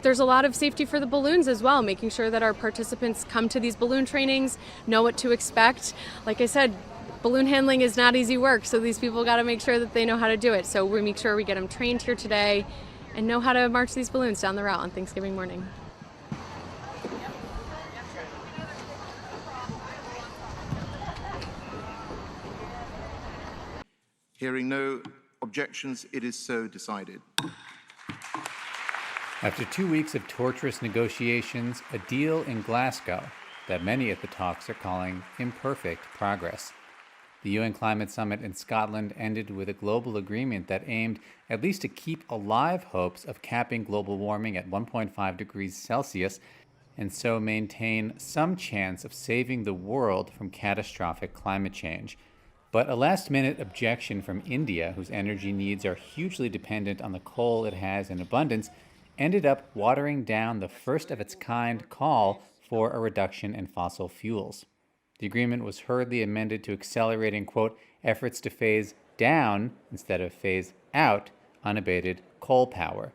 There's a lot of safety for the balloons as well, making sure that our participants come to these balloon trainings, know what to expect. Like I said, balloon handling is not easy work, so these people got to make sure that they know how to do it. So we make sure we get them trained here today and know how to march these balloons down the route on Thanksgiving morning. Hearing no objections, it is so decided. After 2 weeks of torturous negotiations, a deal in Glasgow that many at the talks are calling imperfect progress. The UN Climate Summit in Scotland ended with a global agreement that aimed at least to keep alive hopes of capping global warming at 1.5 degrees Celsius and so maintain some chance of saving the world from catastrophic climate change. But a last-minute objection from India, whose energy needs are hugely dependent on the coal it has in abundance, ended up watering down the first-of-its-kind call for a reduction in fossil fuels. The agreement was hurriedly amended to accelerating, quote, efforts to phase down instead of phase out unabated coal power.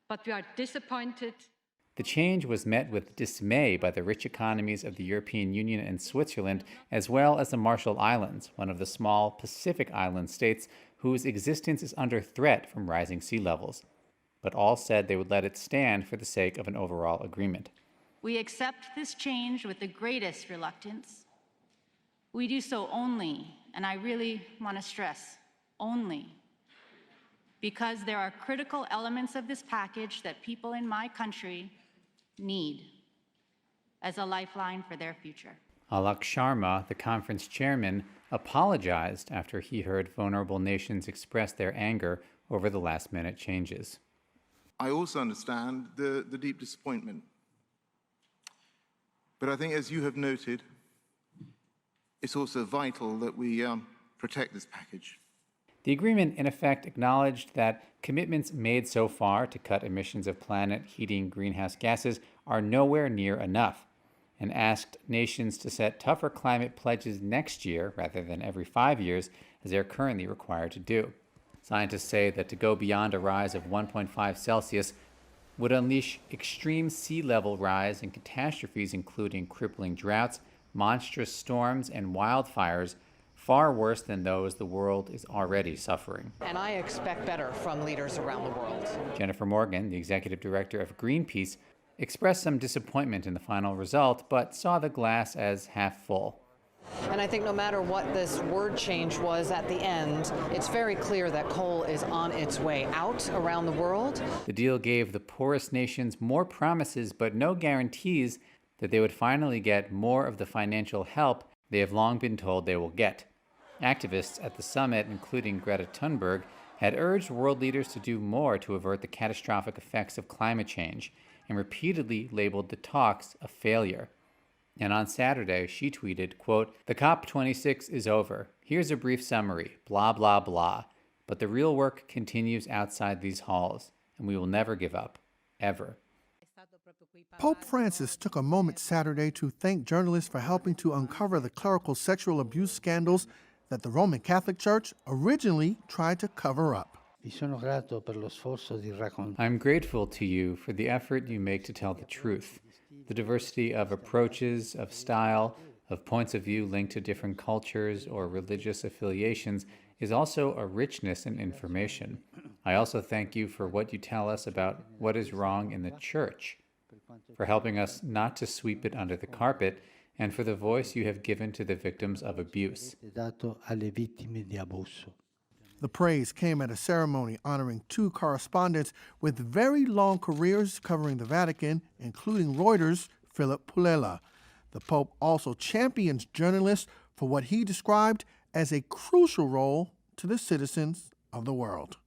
But we are disappointed. The change was met with dismay by the rich economies of the European Union and Switzerland, as well as the Marshall Islands, one of the small Pacific island states whose existence is under threat from rising sea levels. But all said they would let it stand for the sake of an overall agreement. We accept this change with the greatest reluctance. We do so only, and I really want to stress, only, because there are critical elements of this package that people in my country need as a lifeline for their future. Alok Sharma, the conference chairman, apologized after he heard vulnerable nations express their anger over the last-minute changes. I also understand the deep disappointment. But I think, as you have noted, it's also vital that we protect this package. The agreement, in effect, acknowledged that commitments made so far to cut emissions of planet-heating greenhouse gases are nowhere near enough, and asked nations to set tougher climate pledges next year rather than every 5 years, as they are currently required to do. Scientists say that to go beyond a rise of 1.5 Celsius would unleash extreme sea level rise and catastrophes including crippling droughts, monstrous storms, and wildfires, far worse than those the world is already suffering. And I expect better from leaders around the world. Jennifer Morgan, the executive director of Greenpeace, expressed some disappointment in the final result, but saw the glass as half full. And I think no matter what this word change was at the end, it's very clear that coal is on its way out around the world. The deal gave the poorest nations more promises, but no guarantees that they would finally get more of the financial help they have long been told they will get. Activists at the summit, including Greta Thunberg, had urged world leaders to do more to avert the catastrophic effects of climate change and repeatedly labeled the talks a failure. And on Saturday, she tweeted, quote, "The COP26 is over. Here's a brief summary, blah, blah, blah. But the real work continues outside these halls, and we will never give up, ever." Pope Francis took a moment Saturday to thank journalists for helping to uncover the clerical sexual abuse scandals that the Roman Catholic Church originally tried to cover up. I'm grateful to you for the effort you make to tell the truth. The diversity of approaches, of style, of points of view linked to different cultures or religious affiliations is also a richness in information. I also thank you for what you tell us about what is wrong in the Church, for helping us not to sweep it under the carpet, and for the voice you have given to the victims of abuse. The praise came at a ceremony honoring two correspondents with very long careers covering the Vatican, including Reuters' Philip Pulela. The Pope also champions journalists for what he described as a crucial role to the citizens of the world.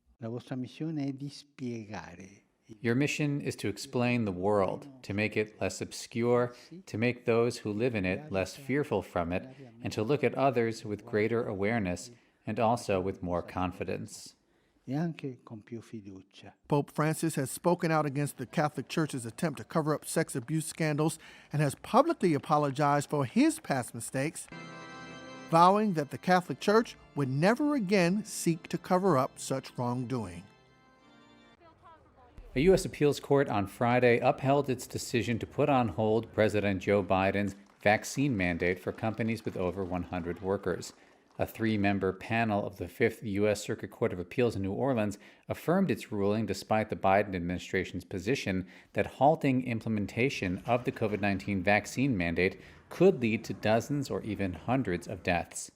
Your mission is to explain the world, to make it less obscure, to make those who live in it less fearful from it, and to look at others with greater awareness and also with more confidence. e anche con più fiducia. Pope Francis has spoken out against the Catholic Church's attempt to cover up sex abuse scandals and has publicly apologized for his past mistakes, vowing that the Catholic Church would never again seek to cover up such wrongdoing. A U.S. appeals court on Friday upheld its decision to put on hold President Joe Biden's vaccine mandate for companies with over 100 workers. A 3-member panel of the 5th U.S. Circuit Court of Appeals in New Orleans affirmed its ruling despite the Biden administration's position that halting implementation of the COVID-19 vaccine mandate could lead to dozens or even hundreds of deaths.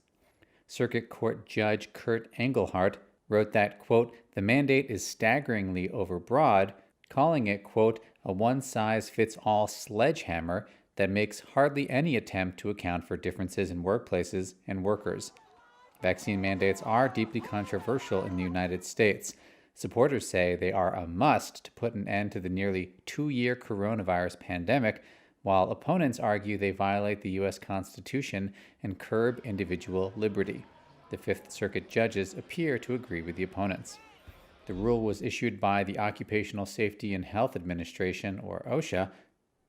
Circuit Court Judge Kurt Engelhardt wrote that, quote, the mandate is staggeringly overbroad, calling it, quote, a one-size-fits-all sledgehammer that makes hardly any attempt to account for differences in workplaces and workers. Vaccine mandates are deeply controversial in the United States. Supporters say they are a must to put an end to the nearly 2-year coronavirus pandemic, while opponents argue they violate the U.S. Constitution and curb individual liberty. The Fifth Circuit judges appear to agree with the opponents. The rule was issued by the Occupational Safety and Health Administration, or OSHA,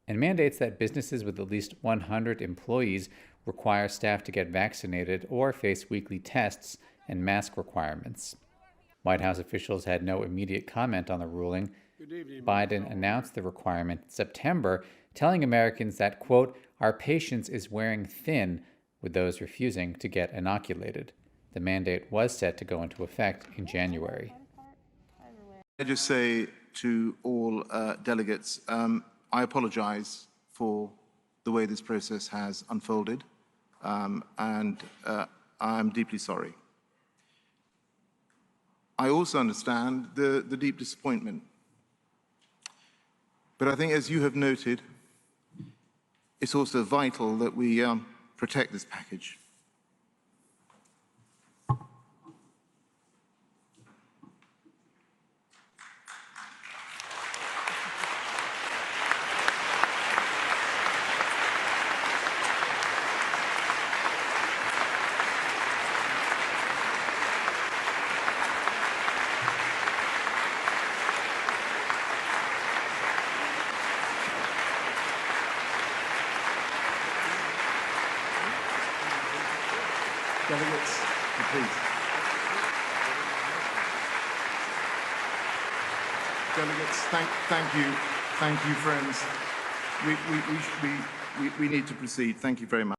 and mandates that businesses with at least 100 employees require staff to get vaccinated or face weekly tests and mask requirements. White House officials had no immediate comment on the ruling. Biden announced the requirement in September, telling Americans that, quote, our patience is wearing thin, with those refusing to get inoculated. The mandate was set to go into effect in January. I just say to all delegates, I apologize for the way this process has unfolded, and I'm deeply sorry. I also understand the deep disappointment. But I think, as you have noted, it's also vital that we protect this package. Delegates, please. Delegates, thank you, friends. We need to proceed. Thank you very much.